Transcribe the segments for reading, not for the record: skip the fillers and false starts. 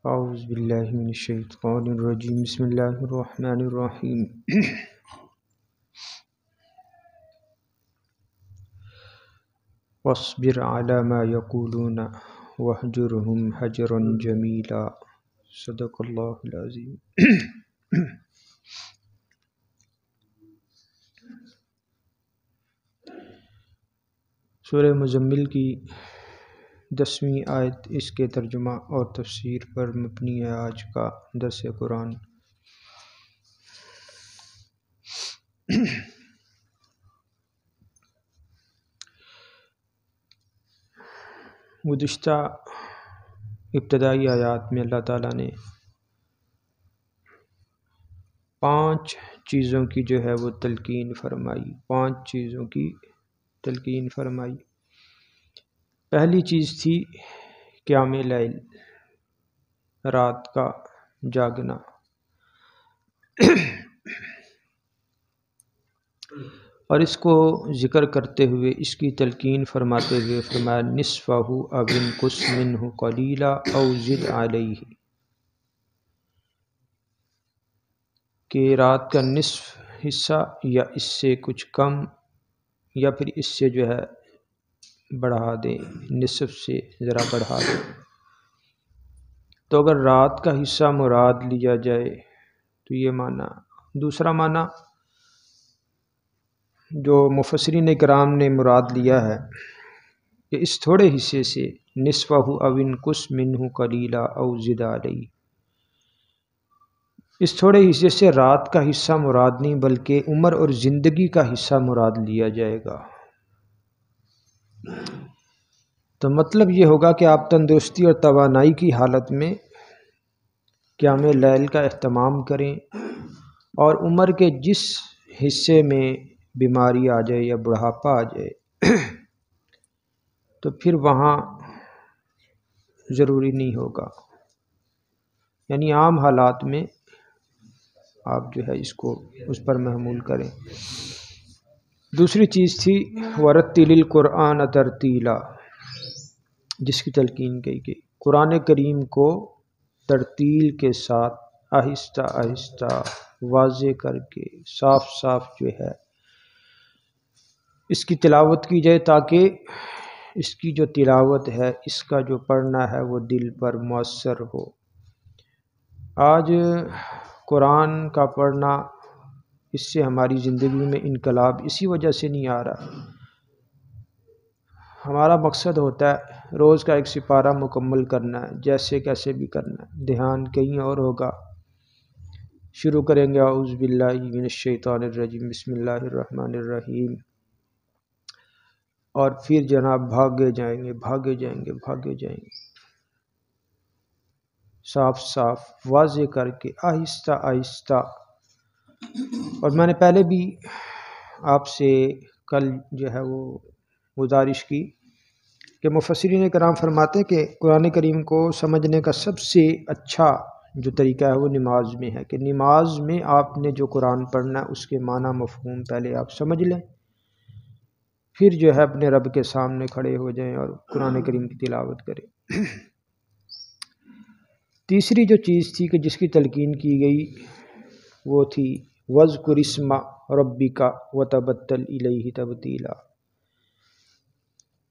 اعوذ باللہ من الشیطان الرجیم بسم اللہ الرحمن الرحیم واصبر علی ما یقولون واہجرہم حجرا جمیلا صدق اللہ العظیم۔ سورہ مزمل کی 10ویں آیت، اس کے ترجمہ اور تفسیر پر مبنی ہے آج کا درس قرآن۔ گزشتہ ابتدائی آیات میں اللہ تعالیٰ نے 5 چیزوں کی جو ہے وہ تلقین فرمائی، 5 چیزوں کی تلقین فرمائی۔ پہلی چیز تھی قیام لیل، رات کا جاگنا، اور اس کو ذکر کرتے ہوئے اس کی تلقین فرماتے ہوئے فرمایا نصفہ او انقص منہ قلیلا او زد علیہ، کہ رات کا نصف حصہ یا اس سے کچھ کم یا پھر اس سے جو ہے بڑھا دیں، نصف سے ذرا بڑھا دیں۔ تو اگر رات کا حصہ مراد لیا جائے تو یہ معنی۔ دوسرا معنی جو مفسرین کرام نے مراد لیا ہے کہ اس تھوڑے حصے سے نصفہ او انقص منہ قلیلا او زد علیہ، اس تھوڑے حصے سے رات کا حصہ مراد نہیں بلکہ عمر اور زندگی کا حصہ مراد لیا جائے گا۔ تو مطلب یہ ہوگا کہ آپ تندرستی اور توانائی کی حالت میں قیام لیل کا اہتمام کریں، اور عمر کے جس حصے میں بیماری آ جائے یا بڑھاپا آ جائے تو پھر وہاں ضروری نہیں ہوگا، یعنی عام حالات میں آپ جو ہے اس کو اس پر محمول کریں۔ دوسری چیز تھی ورتل القرآن ترتیلا، جس کی تلقین کی گئی، قرآن کریم کو ترتیل کے ساتھ آہستہ آہستہ واضح کر کے صاف صاف جو ہے اس کی تلاوت کی جائے، تاکہ اس کی جو تلاوت ہے، اس کا جو پڑھنا ہے وہ دل پر مؤثر ہو۔ آج قرآن کا پڑھنا، اس سے ہماری زندگی میں انقلاب اسی وجہ سے نہیں آ رہا۔ ہمارا مقصد ہوتا ہے روز کا 1 سپارہ مکمل کرنا ہے، جیسے کیسے بھی کرنا ہے، دھیان کہیں اور ہوگا۔ شروع کریں گے اعوذ باللہ من الشیطان الرجیم بسم اللہ الرحمن الرحیم، اور پھر جناب بھاگے جائیں گے بھاگے جائیں گے بھاگے جائیں گے، صاف صاف واضح کر کے آہستہ آہستہ۔ اور میں نے پہلے بھی آپ سے کل جو ہے وہ گزارش کی کہ مفسرین کرام فرماتے ہیں کہ قرآن کریم کو سمجھنے کا سب سے اچھا جو طریقہ ہے وہ نماز میں ہے، کہ نماز میں آپ نے جو قرآن پڑھنا ہے اس کے معنی مفہوم پہلے آپ سمجھ لیں، پھر جو ہے اپنے رب کے سامنے کھڑے ہو جائیں اور قرآن کریم کی تلاوت کریں۔ تیسری جو چیز تھی کہ جس کی تلقین کی گئی وہ تھی وَاذْكُرِ اسْمَ رَبِّكَ وَتَبَتَّلْ إِلَيْهِ تَبْتِيلًا۔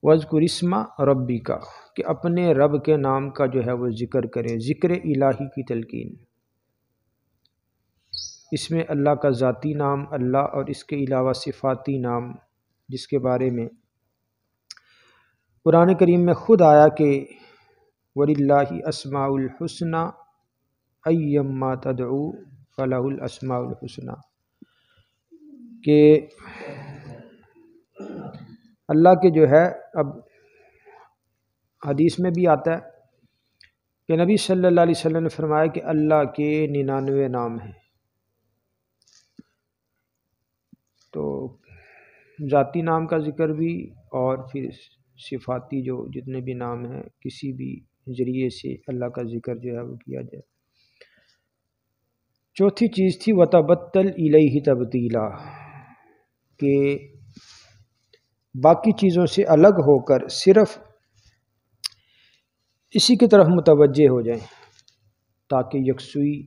وَاذْكُرِ اسْمَ رَبِّكَ، کہ اپنے رب کے نام کا جو ہے وہ ذکر کریں، ذکر الہی کی تلقین۔ اس میں اللہ کا ذاتی نام اللہ اور اس کے علاوہ صفاتی نام، جس کے بارے میں قرآن کریم میں خود آیا کہ وَلِلَّهِ أَسْمَاءُ الْحُسْنَى أَيَّمَّا تَدْعُوا فَلَهُ الْأَسْمَاءُ الْحُسْنَى، کہ اللہ کے جو ہے، اب حدیث میں بھی آتا ہے کہ نبی صلی اللہ علیہ وسلم نے فرمایا کہ اللہ کے 99 نام ہیں۔ تو ذاتی نام کا ذکر بھی اور پھر صفاتی جو جتنے بھی نام ہیں، کسی بھی ذریعے سے اللہ کا ذکر جو ہے وہ کیا جائے۔ چوتھی چیز تھی وَتَبَتَّلْ إِلَيْهِ تَبْتِيلًا، کہ باقی چیزوں سے الگ ہو کر صرف اسی کی طرف متوجہ ہو جائیں، تاکہ یکسوئی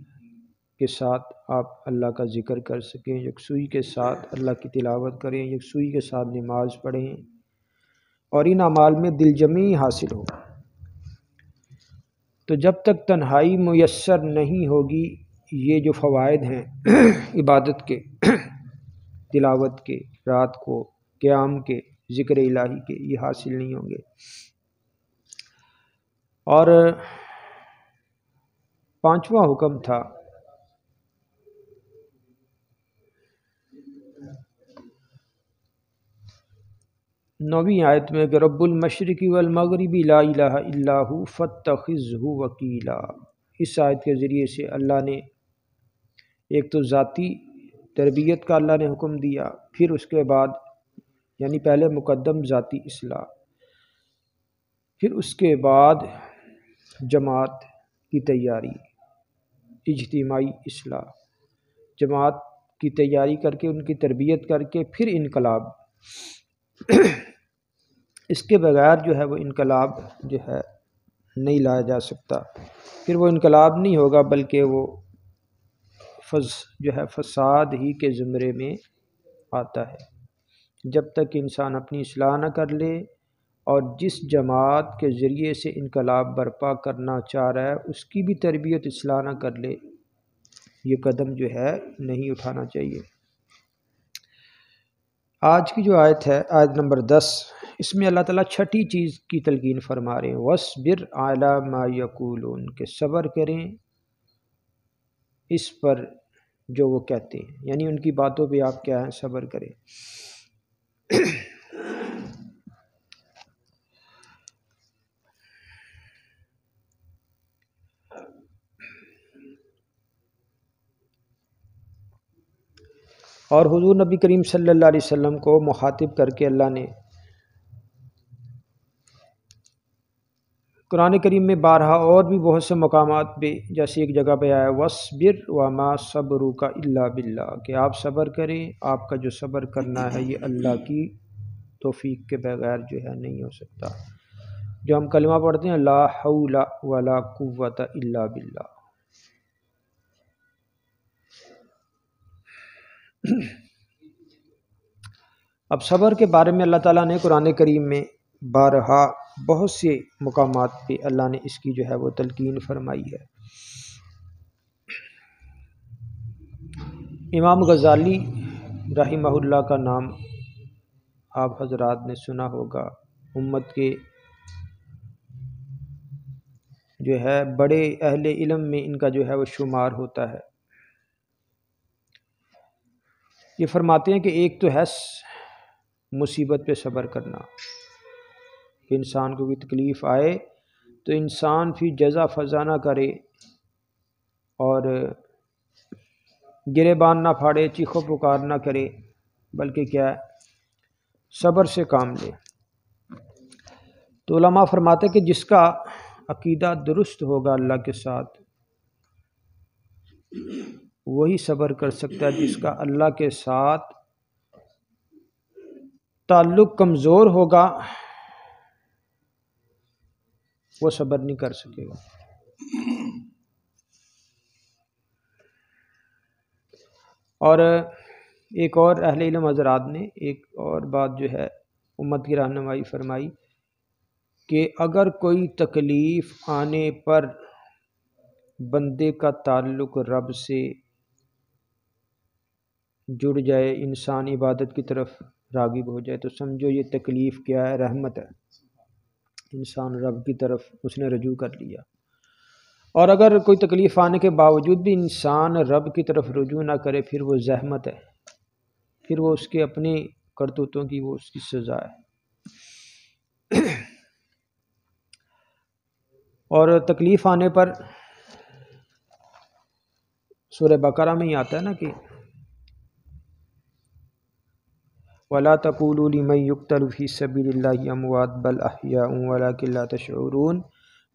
کے ساتھ آپ اللہ کا ذکر کر سکیں، یکسوئی کے ساتھ اللہ کی تلاوت کریں، یکسوئی کے ساتھ نماز پڑھیں اور ان اعمال میں دل جمعی حاصل ہو۔ تو جب تک تنہائی میسر نہیں ہوگی یہ جو فوائد ہیں عبادت کے، تلاوت کے، رات کو قیام کے، ذکر الہی کے، یہ حاصل نہیں ہوں گے۔ اور پانچواں حکم تھا نویں آیت میں کہ رب المشرق والمغرب لا الہ الا ہو فاتخذہ وکیلا۔ اس آیت کے ذریعے سے اللہ نے ایک تو ذاتی تربیت کا اللہ نے حکم دیا، پھر اس کے بعد یعنی پہلے مقدم ذاتی اصلاح، پھر اس کے بعد جماعت کی تیاری، اجتماعی اصلاح، جماعت کی تیاری کر کے ان کی تربیت کر کے پھر انقلاب۔ اس کے بغیر جو ہے وہ انقلاب جو ہے نہیں لایا جا سکتا، پھر وہ انقلاب نہیں ہوگا بلکہ وہ جو ہے فساد ہی کے زمرے میں آتا ہے۔ جب تک انسان اپنی اصلاح نہ کر لے اور جس جماعت کے ذریعے سے انقلاب برپا کرنا چاہ رہا ہے اس کی بھی تربیت اصلاح نہ کر لے، یہ قدم جو ہے نہیں اٹھانا چاہیے۔ آج کی جو آیت ہے آیت نمبر 10، اس میں اللہ تعالیٰ چھٹی چیز کی تلقین فرما رہے ہیں، وَاصْبِرْ عَلَىٰ مَا يَقُولُونَ، کہ صبر کریں اس پر جو وہ کہتے ہیں، یعنی ان کی باتوں پہ آپ کیا ہیں، صبر کریں۔ اور حضور نبی کریم صلی اللہ علیہ وسلم کو مخاطب کر کے اللہ نے قرآن کریم میں بارہا اور بھی بہت سے مقامات پہ، جیسے ایک جگہ پہ آیا وَاصْبِرْ وَمَا صَبْرُكَ إِلَّا بِاللَّهِ، کہ آپ صبر کریں، آپ کا جو صبر کرنا ہے یہ اللہ کی توفیق کے بغیر جو ہے نہیں ہو سکتا۔ جو ہم کلمہ پڑھتے ہیں لا حول ولا قوت الا باللہ۔ اب صبر کے بارے میں اللہ تعالیٰ نے قرآن کریم میں بارہا بہت سے مقامات پہ اللہ نے اس کی جو ہے وہ تلقین فرمائی ہے۔ امام غزالی رحمہ اللہ کا نام آپ حضرات نے سنا ہوگا، امت کے جو ہے بڑے اہل علم میں ان کا جو ہے وہ شمار ہوتا ہے۔ یہ فرماتے ہیں کہ ایک تو ہے مصیبت پہ صبر کرنا، کہ انسان کو کوئی تکلیف آئے تو انسان پھر جزا فضا نہ کرے اور گریبان نہ پھاڑے، چیخو پکار نہ کرے، بلکہ کیا ہے صبر سے کام لے۔ تو علماء فرماتے ہیں کہ جس کا عقیدہ درست ہوگا اللہ کے ساتھ وہی صبر کر سکتا ہے، جس کا اللہ کے ساتھ تعلق کمزور ہوگا وہ صبر نہیں کر سکے گا۔ اور ایک اور اہل علم حضرات نے ایک اور بات جو ہے امت کی رہنمائی فرمائی کہ اگر کوئی تکلیف آنے پر بندے کا تعلق رب سے جڑ جائے، انسان عبادت کی طرف راغب ہو جائے، تو سمجھو یہ تکلیف کیا ہے، رحمت ہے، انسان رب کی طرف اس نے رجوع کر لیا۔ اور اگر کوئی تکلیف آنے کے باوجود بھی انسان رب کی طرف رجوع نہ کرے پھر وہ زحمت ہے، پھر وہ اس کے اپنے کرتوتوں کی وہ اس کی سزا ہے۔ اور تکلیف آنے پر سورہ بقرہ میں ہی آتا ہے نا کہ وَلَا تَقُولُوا لِمَن يُقْتَلُ فِي سَبِيلِ اللَّهِ أَمْوَاتٌ بَلْ أَحْيَاءٌ وَلَٰكِن لَّا تَشْعُرُونَ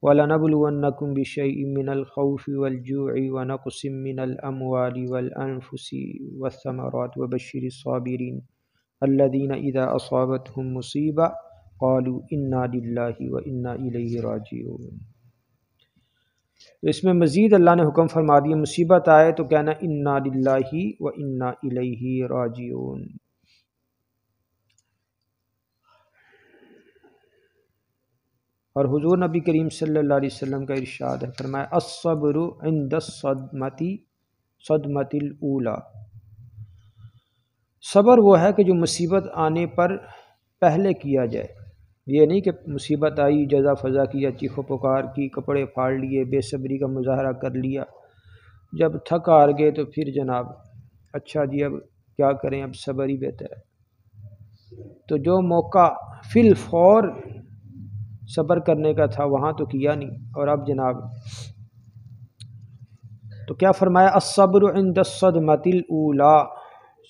وَلَنَبْلُوَنَّكُم بِشَيْءٍ مِّنَ الْخَوْفِ وَالْجُوعِ وَنَقْصٍ مِّنَ الْأَمْوَالِ وَالْأَنفُسِ وَالثَّمَرَاتِ وَبَشِّرِ الصَّابِرِينَ الَّذِينَ إِذَا أَصَابَتْهُم مُّصِيبَةٌ قَالُوا إِنَّا لِلَّهِ وَإِنَّا إِلَيْهِ رَاجِعُونَ۔ تو اس میں مزید اللہ نے حکم فرما دیا مصیبت آئے تو کہنا انا للہ و انا الیہ راجعون۔ اور حضور نبی کریم صلی اللہ علیہ وسلم کا ارشاد ہے، فرمایا الصبر عند صدمۃ الاولی، صبر وہ ہے کہ جو مصیبت آنے پر پہلے کیا جائے۔ یہ نہیں کہ مصیبت آئی جزا فضا کیا، چیخ و پکار کی، کپڑے پھاڑ لیے، بے صبری کا مظاہرہ کر لیا، جب تھک ہار گئے تو پھر جناب اچھا جی اب کیا کریں، اب صبر ہی بہتر ہے۔ تو جو موقع فی الفور صبر کرنے کا تھا وہاں تو کیا نہیں، اور اب جناب تو کیا فرمایا الصبر عند الصدمۃ الاولی،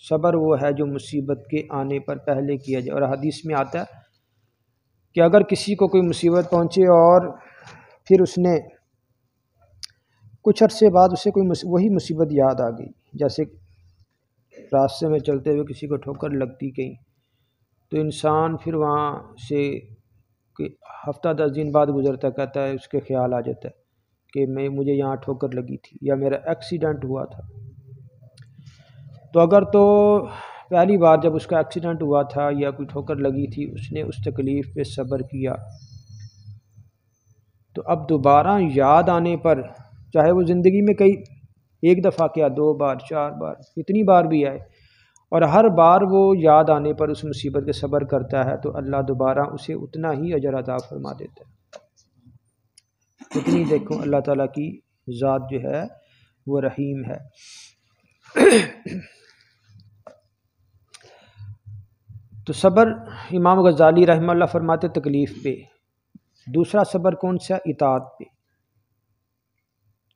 صبر وہ ہے جو مصیبت کے آنے پر پہلے کیا جائے۔ اور حدیث میں آتا ہے کہ اگر کسی کو کوئی مصیبت پہنچے اور پھر اس نے کچھ عرصے بعد اسے کوئی وہی مصیبت یاد آ گئی، جیسے راستے میں چلتے ہوئے کسی کو ٹھوکر لگتی کہیں، تو انسان پھر وہاں سے کہ ہفتہ 10 دن بعد گزرتا کہتا ہے، اس کے خیال آ جاتا ہے کہ مجھے یہاں ٹھوکر لگی تھی یا میرا ایکسیڈنٹ ہوا تھا۔ تو اگر تو پہلی بار جب اس کا ایکسیڈنٹ ہوا تھا یا کوئی ٹھوکر لگی تھی اس نے اس تکلیف پہ صبر کیا، تو اب دوبارہ یاد آنے پر چاہے وہ زندگی میں کئی ایک دفعہ کیا، 2 بار 4 بار اتنی بار بھی آئے، اور ہر بار وہ یاد آنے پر اس مصیبت کے صبر کرتا ہے تو اللہ دوبارہ اسے اتنا ہی اجر عطا فرما دیتا ہے۔ اتنی دیکھو اللہ تعالیٰ کی ذات جو ہے وہ رحیم ہے۔ تو صبر امام غزالی رحمہ اللہ فرماتے تکلیف پہ۔ دوسرا صبر کون سا؟ اطاعت پہ،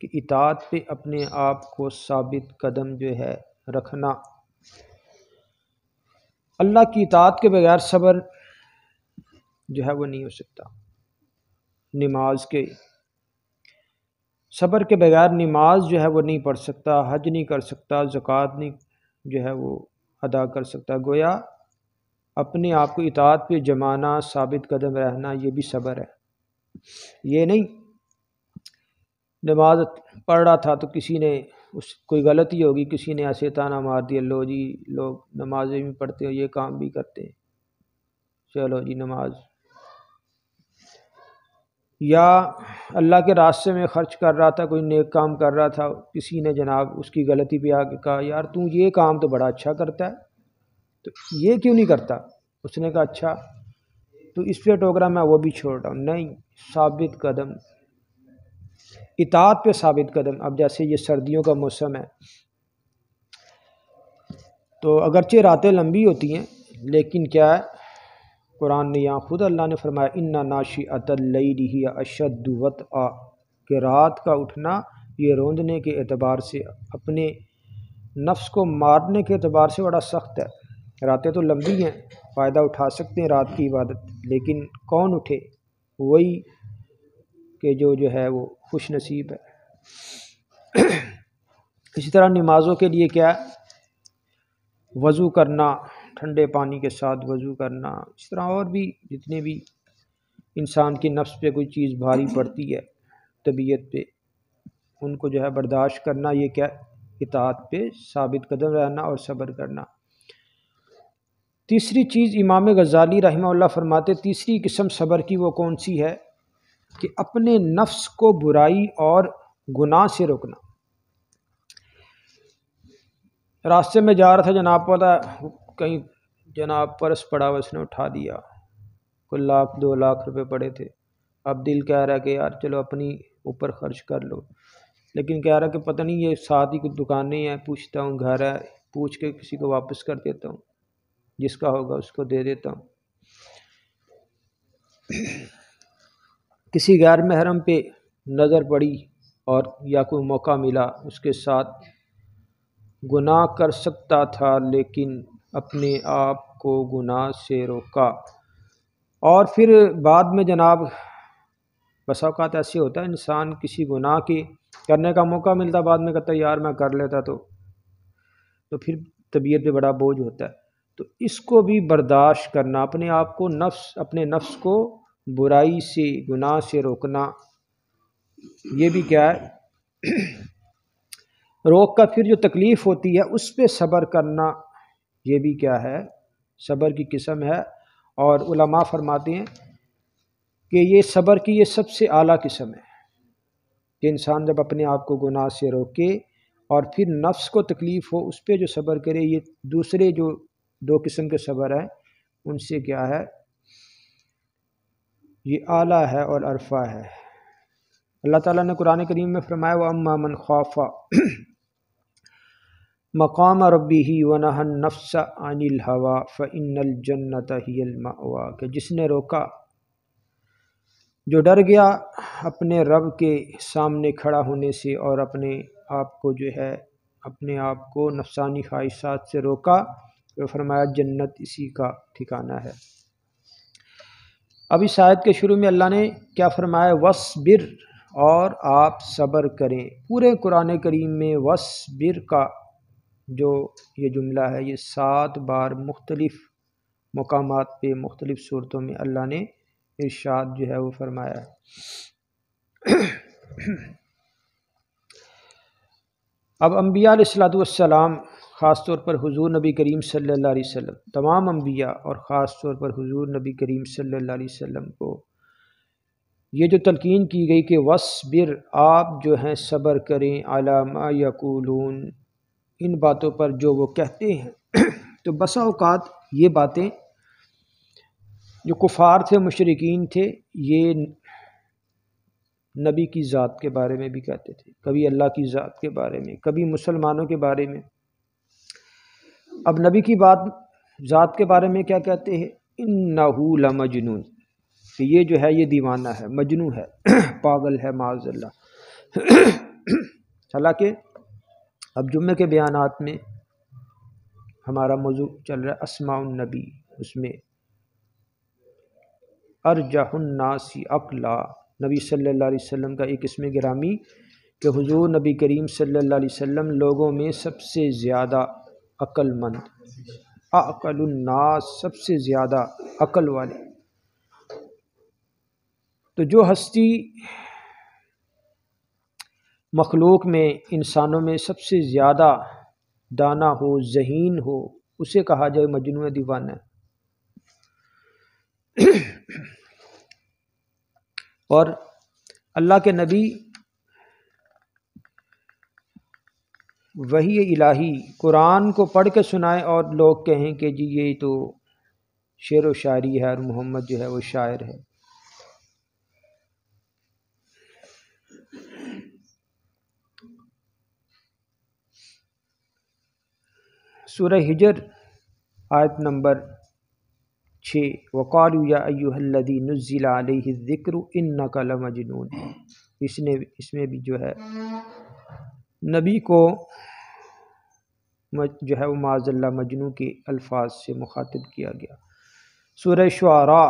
کہ اطاعت پہ اپنے آپ کو ثابت قدم جو ہے رکھنا۔ اللہ کی اطاعت کے بغیر صبر جو ہے وہ نہیں ہو سکتا۔ نماز کے صبر کے بغیر نماز جو ہے وہ نہیں پڑھ سکتا، حج نہیں کر سکتا، زکوٰۃ نہیں جو ہے وہ ادا کر سکتا۔ گویا اپنے آپ کو اطاعت پہ جمانا، ثابت قدم رہنا، یہ بھی صبر ہے۔ یہ نہیں نماز پڑھ رہا تھا تو کسی نے کوئی غلطی ہوگی، کسی نے ایسے تانا مار دیا، لو جی لوگ نمازیں بھی پڑھتے ہیں یہ کام بھی کرتے ہیں، چلو جی نماز، یا اللہ کے راستے میں خرچ کر رہا تھا، کوئی نیک کام کر رہا تھا، کسی نے جناب اس کی غلطی پہ آ کے کہا یار تو یہ کام تو بڑا اچھا کرتا ہے تو یہ کیوں نہیں کرتا؟ اس نے کہا اچھا تو اس پہ ٹوکرا میں وہ بھی چھوڑ رہا ہوں۔ نہیں، ثابت قدم، اطاعت پہ ثابت قدم۔ اب جیسے یہ سردیوں کا موسم ہے تو اگرچہ راتیں لمبی ہوتی ہیں لیکن کیا ہے، قرآن نے یہاں خود اللہ نے فرمایا اِنَّ نَاشِئَةَ اللَّيْلِ هِیَ أَشَدُّ وَطْئًا، کہ رات کا اٹھنا یہ روندنے کے اعتبار سے، اپنے نفس کو مارنے کے اعتبار سے بڑا سخت ہے۔ راتیں تو لمبی ہیں، فائدہ اٹھا سکتے ہیں رات کی عبادت، لیکن کون اٹھے؟ وہی کہ جو ہے وہ خوش نصیب ہے۔ اسی طرح نمازوں کے لیے کیا ہے؟ وضو کرنا، ٹھنڈے پانی کے ساتھ وضو کرنا، اس طرح اور بھی جتنے بھی انسان کی نفس پہ کوئی چیز بھاری پڑتی ہے، طبیعت پہ، ان کو جو ہے برداشت کرنا، یہ کیا؟ اطاعت پہ ثابت قدم رہنا اور صبر کرنا۔ تیسری چیز امام غزالی رحمہ اللہ فرماتے تیسری قسم صبر کی وہ کون سی ہے؟ کہ اپنے نفس کو برائی اور گناہ سے روکنا۔ راستے میں جا رہا تھا جناب، پتہ کہیں جناب پرس پڑا ہوا، اس نے اٹھا دیا، کوئی 1,00,000 2,00,000 روپے پڑے تھے۔ اب دل کہہ رہا ہے کہ یار چلو اپنی اوپر خرچ کر لو، لیکن کہہ رہا کہ پتہ نہیں یہ ساتھ ہی کچھ دکانیں ہیں، پوچھتا ہوں، گھر ہے، پوچھ کے کسی کو واپس کر دیتا ہوں، جس کا ہوگا اس کو دے دیتا ہوں۔ کسی غیر محرم پہ نظر پڑی اور یا کوئی موقع ملا، اس کے ساتھ گناہ کر سکتا تھا لیکن اپنے آپ کو گناہ سے روکا، اور پھر بعد میں جناب بسا اوقات ایسے ہوتا ہے انسان کسی گناہ کے کرنے کا موقع ملتا، بعد میں کہتا ہے یار میں کر لیتا تو پھر طبیعت پہ بڑا بوجھ ہوتا ہے۔ تو اس کو بھی برداشت کرنا، اپنے آپ کو اپنے نفس کو برائی سے، گناہ سے روکنا، یہ بھی کیا ہے، روک کا پھر جو تکلیف ہوتی ہے اس پہ صبر کرنا، یہ بھی کیا ہے، صبر کی قسم ہے۔ اور علماء فرماتے ہیں کہ یہ صبر کی یہ سب سے اعلیٰ قسم ہے کہ انسان جب اپنے آپ کو گناہ سے روکے اور پھر نفس کو تکلیف ہو اس پہ جو صبر کرے، یہ دوسرے جو دو قسم کے صبر ہیں ان سے کیا ہے، یہ اعلیٰ ہے اور عرفہ ہے۔ اللہ تعالیٰ نے قرآن کریم میں فرمایا وَأَمَّا مَنْ خَافَ مقام ربہ ونہى النفس عن الہوى فإن الجنۃ ہی المأویٰ، کہ جس نے روکا، جو ڈر گیا اپنے رب کے سامنے کھڑا ہونے سے اور اپنے آپ کو جو ہے، اپنے آپ کو نفسانی خواہشات سے روکا، تو فرمایا جنت اسی کا ٹھکانہ ہے۔ اب اس آیت کے شروع میں اللہ نے کیا فرمایا، وَاصْبِرْ، اور آپ صبر کریں۔ پورے قرآن کریم میں وَاصْبِرْ کا جو یہ جملہ ہے یہ 7 بار مختلف مقامات پہ مختلف صورتوں میں اللہ نے ارشاد جو ہے وہ فرمایا ہے۔ اب انبیاء علیہ السلام، خاص طور پر حضور نبی کریم صلی اللہ علیہ وسلم، تمام انبیاء اور خاص طور پر حضور نبی کریم صلی اللہ علیہ وسلم کو یہ جو تلقین کی گئی کہ وَاصْبِرْ، آپ جو ہیں صبر کریں، عَلَى مَا يَقُولُونَ، ان باتوں پر جو وہ کہتے ہیں۔ تو بسا اوقات یہ باتیں جو کفار تھے، مشرکین تھے، یہ نبی کی ذات کے بارے میں بھی کہتے تھے، کبھی اللہ کی ذات کے بارے میں، کبھی مسلمانوں کے بارے میں۔ اب نبی کی ذات کے بارے میں کیا کہتے ہیں، اِنَّهُ لَمَجْنُونَ، کہ یہ جو ہے یہ دیوانہ ہے، مجنوں ہے، پاگل ہے، معاذ اللہ۔ حالانکہ اب جمعے کے بیانات میں ہمارا موضوع چل رہا ہے اسماء النبی، اس میں ارجح الناس عقلا، نبی صلی اللہ علیہ وسلم کا ایک اسم گرامی کہ حضور نبی کریم صلی اللہ علیہ وسلم لوگوں میں سب سے زیادہ عقل مند، اعقل الناس، سب سے زیادہ عقل والے۔ تو جو ہستی مخلوق میں، انسانوں میں سب سے زیادہ دانا ہو، ذہین ہو، اسے کہا جائے مجنون، دیوانہ۔ اور اللہ کے نبی وحی الہی قرآن کو پڑھ کے سنائے اور لوگ کہیں کہ جی یہ تو شعر و شاعری ہے اور محمد جو ہے وہ شاعر ہے۔ سورہ ہجر آیت نمبر 6، وَقَالُوا يَا أَيُّهَا الَّذِي نُزِّلَ عَلَيْهِ الذِّكْرُ إِنَّكَ لَمَجْنُونَ، اس میں بھی جو ہے نبی کو جو ہے وہ معاذ اللہ مجنون کے الفاظ سے مخاطب کیا گیا۔ سورہ شعراء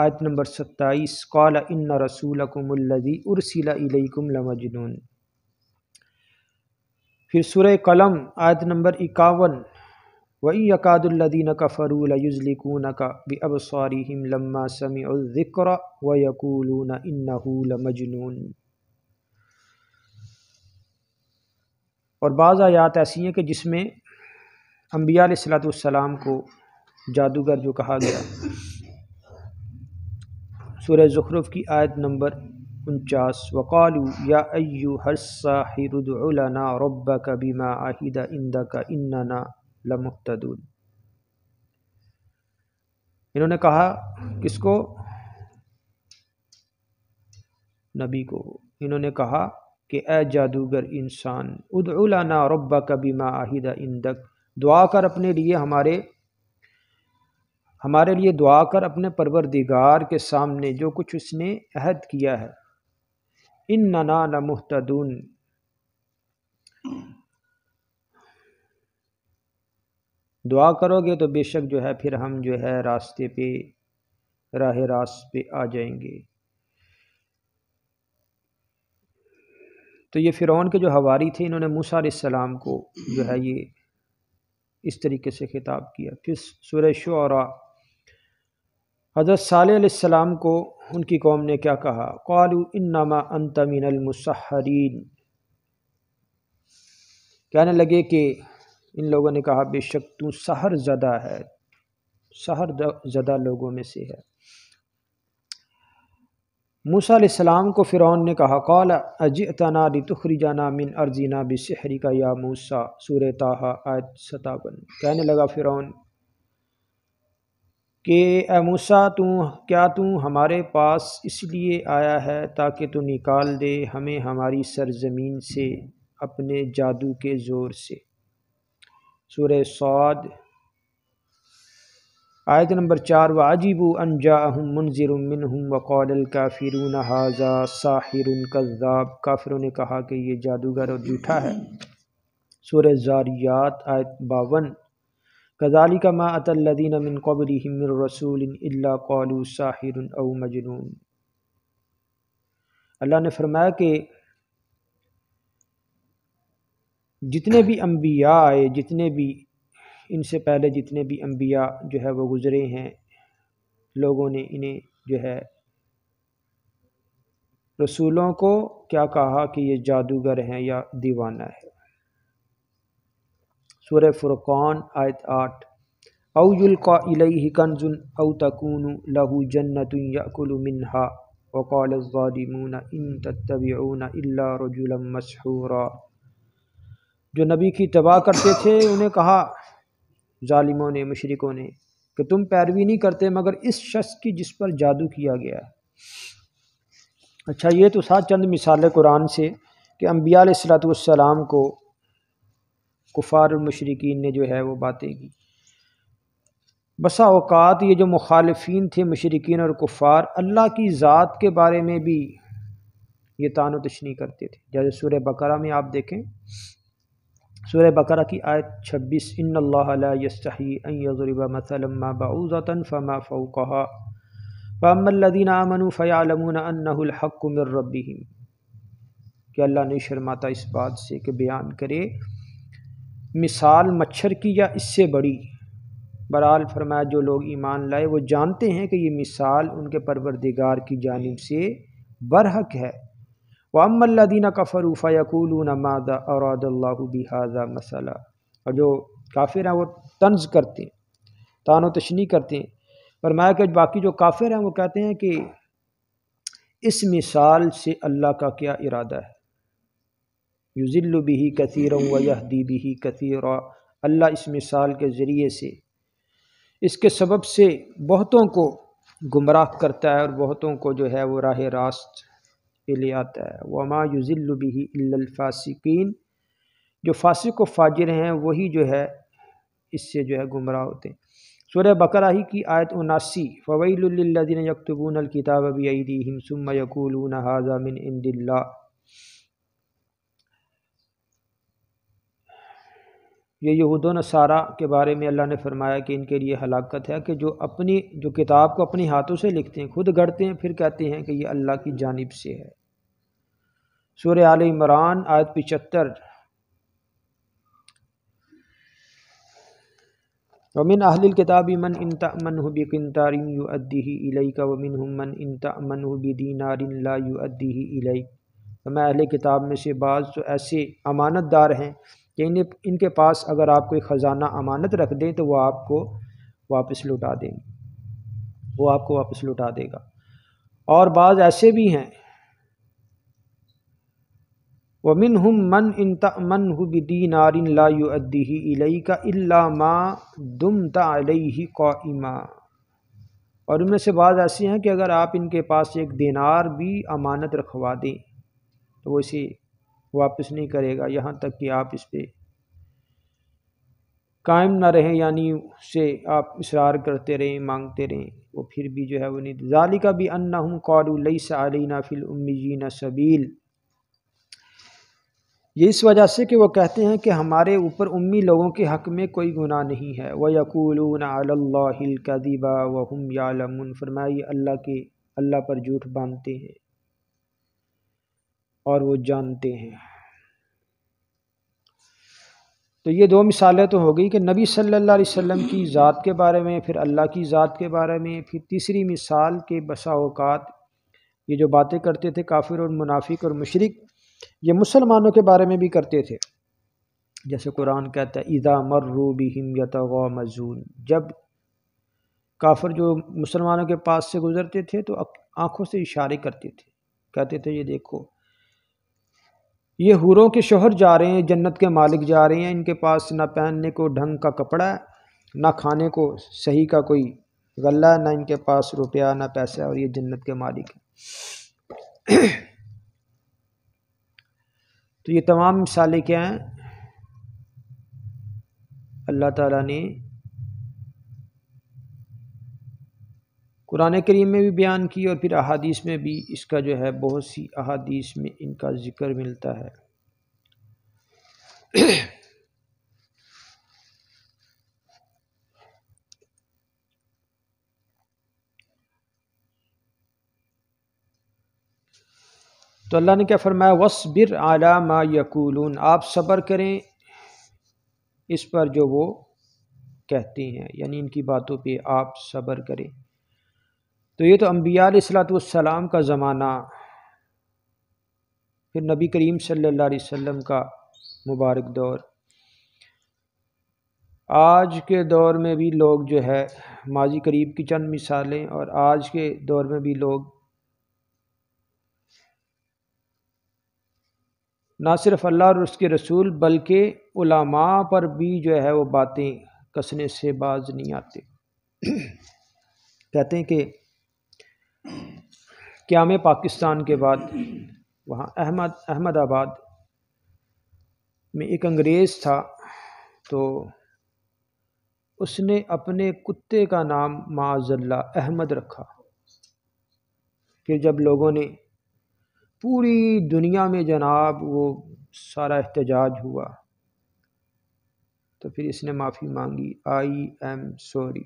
آیت نمبر 27، قَالَ إِنَّ رَسُولَكُمُ الَّذِي أُرْسِلَ إِلَيْكُمْ لَمَجْنُونَ۔ پھر سورہ قلم آیت نمبر 51، وَإِن يَكَادُ الَّذِينَ كَفَرُوا لَيُزْلِقُونَكَ بِأَبْصَارِهِمْ لَمَّا سَمِعُوا الذِّكْرَ وَيَقُولُونَ إِنَّهُ لَمَجْنُونٌ۔ اور بعض آیات ایسی ہیں کہ جس میں انبیاء علیہ السلام کو جادوگر جو کہا گیا۔ سورہ زخرف کی آیت نمبر 49، وَقَالُوا يَا أَيُّهَا السَّاحِرُ ادْعُ لَنَا رَبَّكَ بِمَا عَهِدَ عِندَكَ إِنَّنَا لَمُهْتَدُونَ۔ انہوں نے کہا کس کو؟ نبی کو۔ انہوں نے کہا کہ اے جادوگر انسان، ادْعُ لَنَا رَبَّكَ بِمَا عَهِدَ عِندَكَ، دعا کر اپنے لیے، ہمارے لیے دعا کر اپنے پروردگار کے سامنے جو کچھ اس نے عہد کیا ہے۔ اِنَّنَا لَمُهْتَدُونَ، دعا کرو گے تو بے شک جو ہے پھر ہم جو ہے راستے پہ، راہ راست پہ آ جائیں گے۔ تو یہ فرعون کے جو حواری تھے، انہوں نے موسیٰ علیہ السلام کو جو ہے یہ اس طریقے سے خطاب کیا۔ پھر سورہ شعراء حضرت صالح علیہ السلام کو ان کی قوم نے کیا کہا؟ قالوا انما انت من المسحرین، کہنے لگے کہ ان لوگوں نے کہا بے شک تو سحر زدہ ہے، سحر زدہ لوگوں میں سے ہے۔ موسیٰ علیہ السلام کو فرعون نے کہا قال اجئتنا لتخرجنا من ارضنا بسحرک یا موسیٰ، سورہ طٰہٰ آیت 57۔ کہنے لگا فرعون کہ اے موسیٰ کیا تو ہمارے پاس اس لیے آیا ہے تاکہ تو نکال دے ہمیں ہماری سرزمین سے اپنے جادو کے زور سے، سورہ صاد آیت نمبر 4۔ وَعَجِبُوا أَن جَاءَهُم مُنذِرٌ مِّنْهُمْ وَقَالَ الْكَافِرُونَ هَٰذَا سَاحِرٌ كَذَّابٌ، کافروں نے کہا کہ یہ جادوگر اور جھوٹا ہے، سورہ ذاریات آیت 52۔ كَذَٰلِكَ مَا أَتَى الَّذِينَ مِن قَبْلِهِم مِّن رَّسُولٍ إِلَّا قَالُوا سَاحِرٌ أَوْ مَجْنُونٌ۔ اللہ نے فرمایا کہ جتنے بھی انبیاء آئے، جتنے بھی ان سے پہلے جتنے بھی انبیاء جو ہے وہ گزرے ہیں، لوگوں نے انہیں جو ہے رسولوں کو کیا کہا کہ یہ جادوگر ہیں یا دیوانہ ہے، سورہ فرقان آیت 8۔ او یلقى الیہ کنز او تکون لہ جنۃ یأکل منها وقال الظالمون ان تتبعون الا رجلا مسحورا، جو نبی کی اتباع کرتے تھے انہیں کہا ظالموں نے، مشرکوں نے، کہ تم پیروی نہیں کرتے مگر اس شخص کی جس پر جادو کیا گیا ہے۔ اچھا، یہ تو تھا چند مثالیں قرآن سے کہ انبیاء علیہ السلام کو کفار المشرکین نے جو ہے وہ باتیں کی۔ بسا اوقات یہ جو مخالفین تھے مشرکین اور کفار، اللہ کی ذات کے بارے میں بھی یہ طعن و تشنیع کرتے تھے، جیسے سورہ بقرہ میں آپ دیکھیں، سورہ بقرہ کی آیت 26۔ ان اللہ لا یستحیی ان یضرب مثلا ما بعوضۃ فما فوقها فاما الذین آمنوا فیعلمون انہ الحق من ربہم، کہ اللہ نہیں شرماتا اس بات سے کہ بیان کرے مثال مچھر کی یا اس سے بڑی، بہرحال فرمایا جو لوگ ایمان لائے وہ جانتے ہیں کہ یہ مثال ان کے پروردگار کی جانب سے برحق ہے۔ وَأَمَّا الَّذِينَ كَفَرُوا فَيَقُولُونَ مَاذَا أَرَادَ اللَّهُ بِهَذَا مَثَلًا، اور جو کافر ہیں وہ طنز کرتے ہیں، طعن و تشنیع کرتے ہیں۔ فرمایا کہ باقی جو کافر ہیں وہ کہتے ہیں کہ اس مثال سے اللہ کا کیا ارادہ ہے، یُضِلُّ بِهِ كَثِيرًا وَيَهْدِي بِهِ كَثِيرًا، اللہ اس مثال کے ذریعے سے، اس کے سبب سے بہتوں کو گمراہ کرتا ہے اور بہتوں کو جو ہے وہ راہ راست پہ لے آتا ہے۔ وَمَا يُضِلُّ بِهِ إِلَّا الْفَاسِقِينَ، جو فاسق و فاجر ہیں وہی جو ہے اس سے جو ہے گمراہ ہوتے ہیں۔ سورہ بقرہ ہی کی آیت 79۔ فَوَيْلٌ لِّلَّذِينَ يَكْتُبُونَ الْكِتَابَ بِأَيْدِيهِمْ ثُمَّ يَقُولُونَ هَٰذَا مِنْ عِندِ اللَّهِ، یہ یہود و نصارہ کے بارے میں اللہ نے فرمایا کہ ان کے لیے ہلاکت ہے کہ جو کتاب کو اپنی ہاتھوں سے لکھتے ہیں، خود گڑھتے ہیں، پھر کہتے ہیں کہ یہ اللہ کی جانب سے ہے۔ سورہ آل عمران آیت 75۔ وَمِنْ أَهْلِ الْكِتَابِ مَنْ إِنْ تَأْمَنْهُ بِقِنْطَارٍ يُؤَدِّهِ إِلَيْكَ وَمِنْهُمْ مَنْ إِنْ تَأْمَنْهُ بِدِينَارٍ لَا يُؤَدِّهِ إِلَيْكَ، میں اہل کتاب میں سے بعض تو ایسے امانت دار ہیں کہ ان کے پاس اگر آپ کوئی خزانہ امانت رکھ دیں تو وہ آپ کو واپس لوٹا دیں گے، وہ آپ کو واپس لوٹا دے گا۔ اور بعض ایسے بھی ہیں وَمِنْهُمْ مَنْ إِنْ تَأْمَنْهُ بِدِينَارٍ لَا يُؤَدِّهِ إِلَيْكَ إِلَّا مَا دُمْتَ عَلَيْهِ قَائِمًا، اور ان میں سے بعض ایسے ہیں کہ اگر آپ ان کے پاس ایک دینار بھی امانت رکھوا دیں تو وہ اسے واپس نہیں کرے گا یہاں تک کہ آپ اس پہ قائم نہ رہیں، یعنی اس سے آپ اصرار کرتے رہیں، مانگتے رہیں، وہ پھر بھی جو ہے وہ نہیں۔ ذَلِكَ بِأَنَّهُمْ قَالُوا لَيْسَ عَلَيْنَا فِي الْأُمِّيِّينَ سَبِيلٌ، یہ اس وجہ سے کہ وہ کہتے ہیں کہ ہمارے اوپر امی لوگوں کے حق میں کوئی گناہ نہیں ہے۔ وَيَقُولُونَ عَلَى اللَّهِ الْكَذِبَ وَهُمْ يَعْلَمُونَ، فرمایا اللہ پر جھوٹ باندھتے ہیں اور وہ جانتے ہیں۔ تو یہ دو مثالیں تو ہو گئی کہ نبی صلی اللہ علیہ وسلم کی ذات کے بارے میں، پھر اللہ کی ذات کے بارے میں، پھر تیسری مثال کے بسا اوقات یہ جو باتیں کرتے تھے کافر اور منافق اور مشرک، یہ مسلمانوں کے بارے میں بھی کرتے تھے۔ جیسے قرآن کہتا ہے اذا مروا بہم یتغامزون، جب کافر جو مسلمانوں کے پاس سے گزرتے تھے تو آنکھوں سے اشارے کرتے تھے، کہتے تھے یہ دیکھو یہ حوروں کے شوہر جا رہے ہیں، جنت کے مالک جا رہے ہیں، ان کے پاس نہ پہننے کو ڈھنگ کا کپڑا ہے، نہ کھانے کو صحیح کا کوئی غلہ ہے، نہ ان کے پاس روپیہ نہ پیسہ، اور یہ جنت کے مالک ہیں۔ تو یہ تمام مثالیں کیا ہیں؟ اللہ تعالیٰ نے قرآن کریم میں بھی بیان کی، اور پھر احادیث میں بھی اس کا جو ہے بہت سی احادیث میں ان کا ذکر ملتا ہے۔ تو اللہ نے کیا فرمایا؟ وَاصْبِرْ عَلَىٰ مَا يَقُولُونَ، آپ صبر کریں اس پر جو وہ کہتے ہیں، یعنی ان کی باتوں پہ آپ صبر کریں۔ تو یہ تو انبیاء علیہ الصلوۃ والسلام کا زمانہ، پھر نبی کریم صلی اللہ علیہ وسلم کا مبارک دور۔ آج کے دور میں بھی لوگ جو ہے ماضی قریب کی چند مثالیں، اور آج کے دور میں بھی لوگ نہ صرف اللہ اور اس کے رسول بلکہ علماء پر بھی جو ہے وہ باتیں کسنے سے باز نہیں آتے۔ کہتے ہیں کہ قیام پاکستان کے بعد وہاں احمد آباد میں ایک انگریز تھا، تو اس نے اپنے کتے کا نام معاذ اللہ احمد رکھا۔ پھر جب لوگوں نے پوری دنیا میں جناب وہ سارا احتجاج ہوا، تو پھر اس نے معافی مانگی، آئی ایم سوری،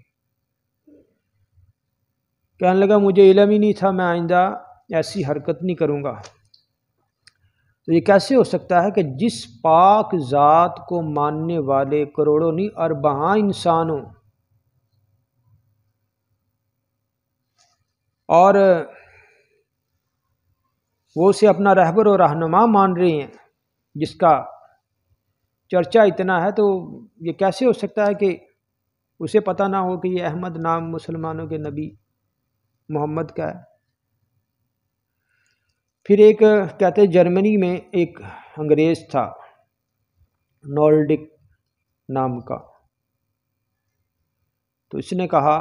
کہنے لگا مجھے علم ہی نہیں تھا، میں آئندہ ایسی حرکت نہیں کروں گا۔ تو یہ کیسے ہو سکتا ہے کہ جس پاک ذات کو ماننے والے کروڑوں نہیں اربعاں انسان ہوں، اور وہ اسے اپنا رہبر و رہنما مان رہے ہیں، جس کا چرچا اتنا ہے، تو یہ کیسے ہو سکتا ہے کہ اسے پتہ نہ ہو کہ یہ احمد نام مسلمانوں کے نبی محمد کا ہے؟ پھر ایک کہتے جرمنی میں ایک انگریز تھا نولڈک نام کا، تو اس نے کہا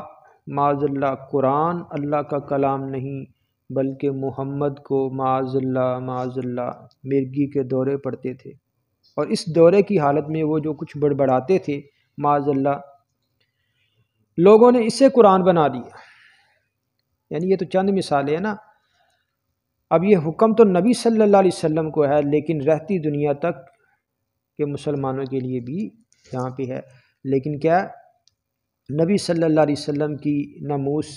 معاذ اللہ قرآن اللہ کا کلام نہیں بلکہ محمد کو معاذ اللہ مرگی کے دورے پڑتے تھے، اور اس دورے کی حالت میں وہ جو کچھ بڑبڑاتے تھے معاذ اللہ، لوگوں نے اسے قرآن بنا دیا۔ یعنی یہ تو چند مثالیں ہیں نا۔ اب یہ حکم تو نبی صلی اللہ علیہ وسلم کو ہے، لیکن رہتی دنیا تک کے مسلمانوں کے لیے بھی یہاں پہ ہے، لیکن کیا نبی صلی اللہ علیہ وسلم کی ناموس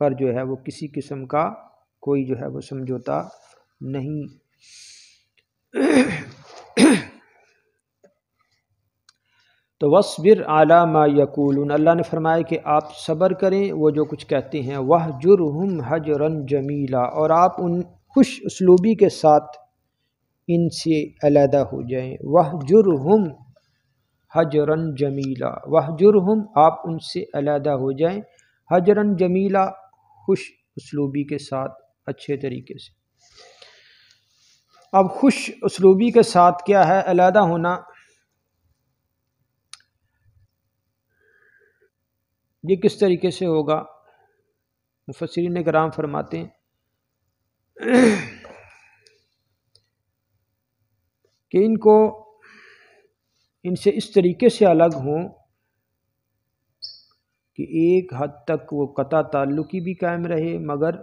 پر جو ہے وہ کسی قسم کا کوئی جو ہے وہ سمجھوتا نہیں۔ تو وَاصْبِرْ عَلَىٰ مَا يَقُولُونَ، اللہ نے فرمایا کہ آپ صبر کریں وہ جو کچھ کہتے ہیں، وَاهْجُرْهُمْ هَجْرًا جَمِيلًا، اور آپ ان خوش اسلوبی کے ساتھ ان سے علیحدہ ہو جائیں۔ وَاهْجُرْهُمْ هَجْرًا جَمِيلًا، وَاهْجُرْهُمْ آپ ان سے علیحدہ ہو جائیں، حجراً جمیلا خوش اسلوبی کے ساتھ، اچھے طریقے سے۔ اب خوش اسلوبی کے ساتھ کیا ہے علیحدہ ہونا؟ یہ کس طریقے سے ہوگا؟ مفسرین کرام فرماتے ہیں کہ ان سے اس طریقے سے الگ ہوں کہ ایک حد تک وہ قطع تعلقی بھی قائم رہے، مگر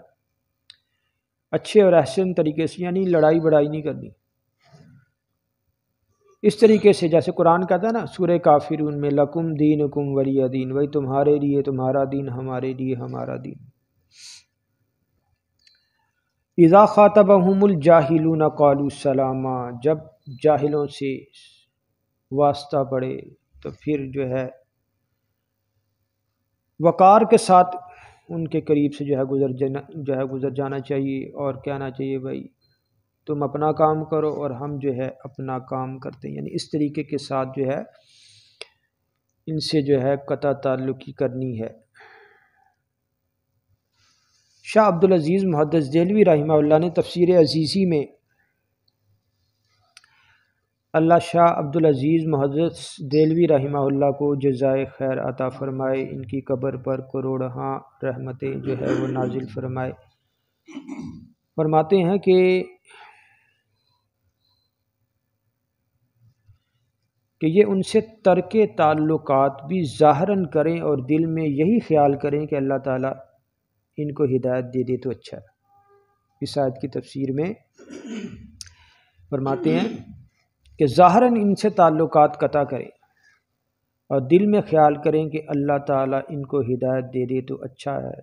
اچھے اور احسن طریقے سے، یعنی لڑائی بڑائی نہیں کرنی۔ اس طریقے سے جیسے قرآن کہتا ہے نا سورہ کافرون میں لکم دینکم ولی دین، وہی تمہارے لیے تمہارا دین، ہمارے لیے ہمارا دین۔ اذا خاطبہم الجاہلون قالوا سلاما، جب جاہلوں سے واسطہ پڑے تو پھر جو ہے وقار کے ساتھ ان کے قریب سے جو ہے گزر جانا چاہیے اور کہنا چاہیے بھائی تم اپنا کام کرو اور ہم جو ہے اپنا کام کرتے ہیں، یعنی اس طریقے کے ساتھ جو ہے ان سے جو ہے قطع تعلقی کرنی ہے۔ شاہ عبدالعزیز محدث دہلوی رحمہ اللہ نے تفسیر عزیزی میں اللہ شاہ عبدالعزیز محدث دہلوی رحمہ اللہ کو جزائے خیر عطا فرمائے، ان کی قبر پر کروڑہاں رحمتیں جو ہے وہ نازل فرمائے، فرماتے ہیں کہ یہ ان سے ترک تعلقات بھی ظاہراً کریں اور دل میں یہی خیال کریں کہ اللہ تعالیٰ ان کو ہدایت دے دے تو اچھا ہے۔ اس آیت کی تفسیر میں فرماتے ہیں کہ ظاہراً ان سے تعلقات قطع کریں اور دل میں خیال کریں کہ اللہ تعالیٰ ان کو ہدایت دے دے تو اچھا ہے۔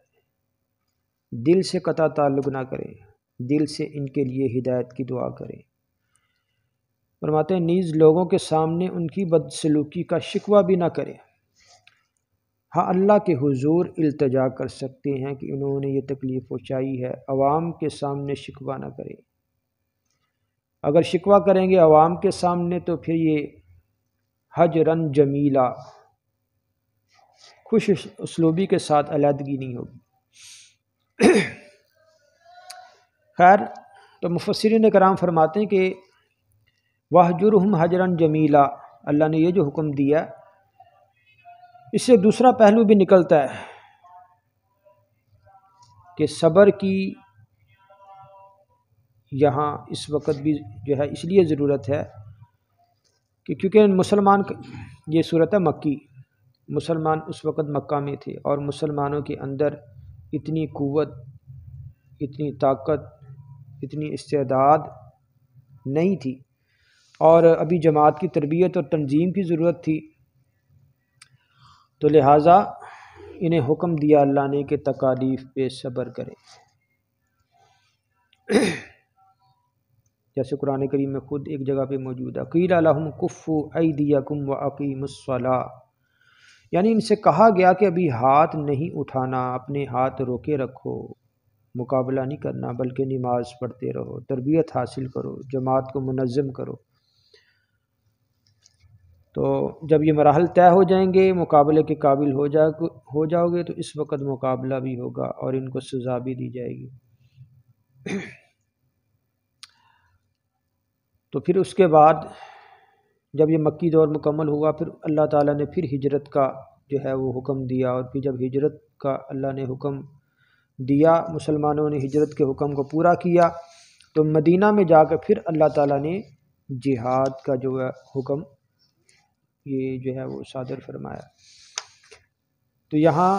دل سے قطع تعلق نہ کریں، دل سے ان کے لیے ہدایت کی دعا کریں۔ فرماتے ہیں نیز لوگوں کے سامنے ان کی بدسلوکی کا شکوہ بھی نہ کریں، ہاں اللہ کے حضور التجا کر سکتے ہیں کہ انہوں نے یہ تکلیف پہنچائی ہے، عوام کے سامنے شکوہ نہ کریں۔ اگر شکوہ کریں گے عوام کے سامنے تو پھر یہ حجرن جمیلہ خوش اسلوبی کے ساتھ علیحدگی نہیں ہوگی۔ خیر تو مفسرین کرام فرماتے ہیں کہ وَاہْجُرْهُمْ حَجْرًا جَمِيلًا، اللہ نے یہ جو حکم دیا اس سے دوسرا پہلو بھی نکلتا ہے کہ صبر کی یہاں اس وقت بھی جو ہے اس لیے ضرورت ہے کہ کیونکہ مسلمان یہ صورت ہے مکی، مسلمان اس وقت مکہ میں تھے اور مسلمانوں کے اندر اتنی قوت، اتنی طاقت، اتنی استعداد نہیں تھی اور ابھی جماعت کی تربیت اور تنظیم کی ضرورت تھی، تو لہٰذا انہیں حکم دیا اللہ نے کہ تکالیف پہ صبر کریں۔ جیسے قرآن کریم میں خود ایک جگہ پہ موجود ہے قیل لہم کفوا ایدیکم واقیموا الصلاۃ، یعنی ان سے کہا گیا کہ ابھی ہاتھ نہیں اٹھانا، اپنے ہاتھ روکے رکھو، مقابلہ نہیں کرنا بلکہ نماز پڑھتے رہو، تربیت حاصل کرو، جماعت کو منظم کرو۔ تو جب یہ مراحل طے ہو جائیں گے، مقابلے کے قابل ہو جاؤ گے تو اس وقت مقابلہ بھی ہوگا اور ان کو سزا بھی دی جائے گی۔ تو پھر اس کے بعد جب یہ مکی دور مکمل ہوا پھر اللہ تعالیٰ نے پھر ہجرت کا جو ہے وہ حکم دیا، اور پھر جب ہجرت کا اللہ نے حکم دیا، مسلمانوں نے ہجرت کے حکم کو پورا کیا، تو مدینہ میں جا کر پھر اللہ تعالیٰ نے جہاد کا جو ہے حکم یہ جو ہے وہ صادر فرمایا۔ تو یہاں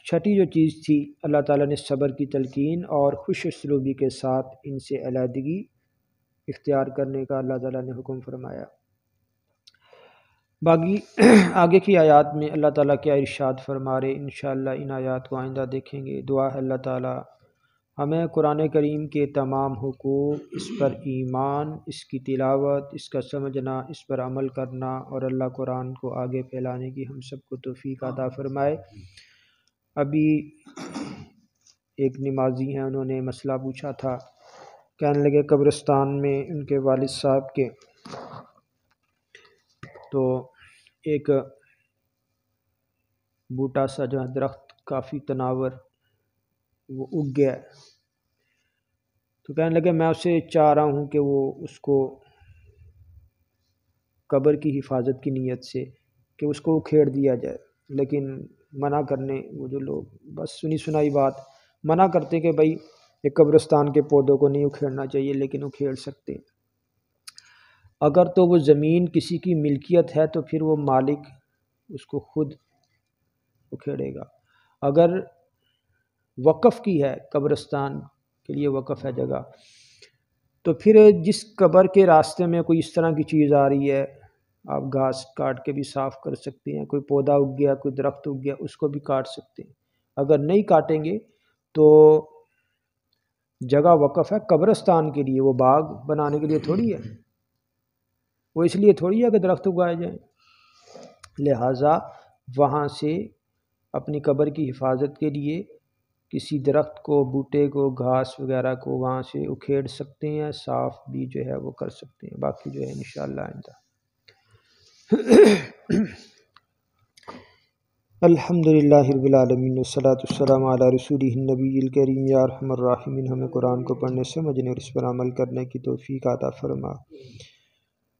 چھٹی جو چیز تھی اللہ تعالیٰ نے صبر کی تلقین اور خوش اسلوبی کے ساتھ ان سے علیحدگی اختیار کرنے کا اللہ تعالیٰ نے حکم فرمایا۔ باقی آگے کی آیات میں اللہ تعالیٰ کیا ارشاد فرما رہے، انشاءاللہ ان آیات کو آئندہ دیکھیں گے۔ دعا ہے اللہ تعالیٰ ہمیں قرآن کریم کے تمام حقوق، اس پر ایمان، اس کی تلاوت، اس کا سمجھنا، اس پر عمل کرنا اور اللہ قرآن کو آگے پھیلانے کی ہم سب کو توفیق عطا فرمائے۔ ابھی ایک نمازی ہیں، انہوں نے مسئلہ پوچھا تھا، کہنے لگے قبرستان میں ان کے والد صاحب کے تو ایک بوٹا سا جو درخت کافی تناور وہ اگ گیا، تو کہنے لگے میں اسے چاہ رہا ہوں کہ وہ اس کو قبر کی حفاظت کی نیت سے کہ اس کو اکھیڑ دیا جائے، لیکن منع کرنے وہ جو لوگ بس سنی سنائی بات منع کرتے کہ بھائی ایک قبرستان کے پودوں کو نہیں اکھیڑنا چاہیے، لیکن اکھیڑ سکتے۔ اگر تو وہ زمین کسی کی ملکیت ہے تو پھر وہ مالک اس کو خود اکھیڑے گا، اگر وقف کی ہے، قبرستان کے لیے وقف ہے جگہ، تو پھر جس قبر کے راستے میں کوئی اس طرح کی چیز آ رہی ہے آپ گھاس کاٹ کے بھی صاف کر سکتے ہیں، کوئی پودا اگ گیا، کوئی درخت اگ گیا، اس کو بھی کاٹ سکتے ہیں۔ اگر نہیں کاٹیں گے تو جگہ وقف ہے قبرستان کے لیے، وہ باغ بنانے کے لیے تھوڑی ہے۔ وہ اس لیے تھوڑی ہے کہ درخت اگائے جائیں، لہٰذا وہاں سے اپنی قبر کی حفاظت کے لیے کسی درخت کو، بوٹے کو، گھاس وغیرہ کو وہاں سے اکھیڑ سکتے ہیں، صاف بھی جو ہے وہ کر سکتے ہیں۔ باقی جو ہے انشاءاللہ آئندہ۔ الحمدللہ رب العالمین والصلاة والسلام علی رسولہ النبی الکریم۔ یا ارحم الراحمین، ہمیں قرآن کو پڑھنے، سمجھنے اور اس پر عمل کرنے کی توفیق عطا فرما۔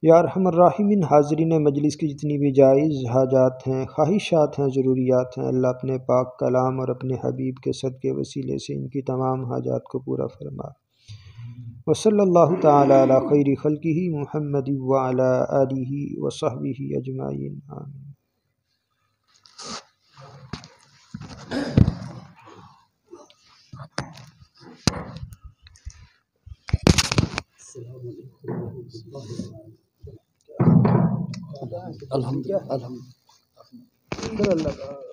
یا ارحم الراحمین، حاضرین مجلس کی جتنی بھی جائز حاجات ہیں، خواہشات ہیں، ضروریات ہیں، اللہ اپنے پاک کلام اور اپنے حبیب کے صدقے وسیلے سے ان کی تمام حاجات کو پورا فرما۔ وصلی اللہ تعالی علی خیر خلقہ محمد وعلی آلہ وصحبہ اجمعین، آمین۔ الحمدللہ۔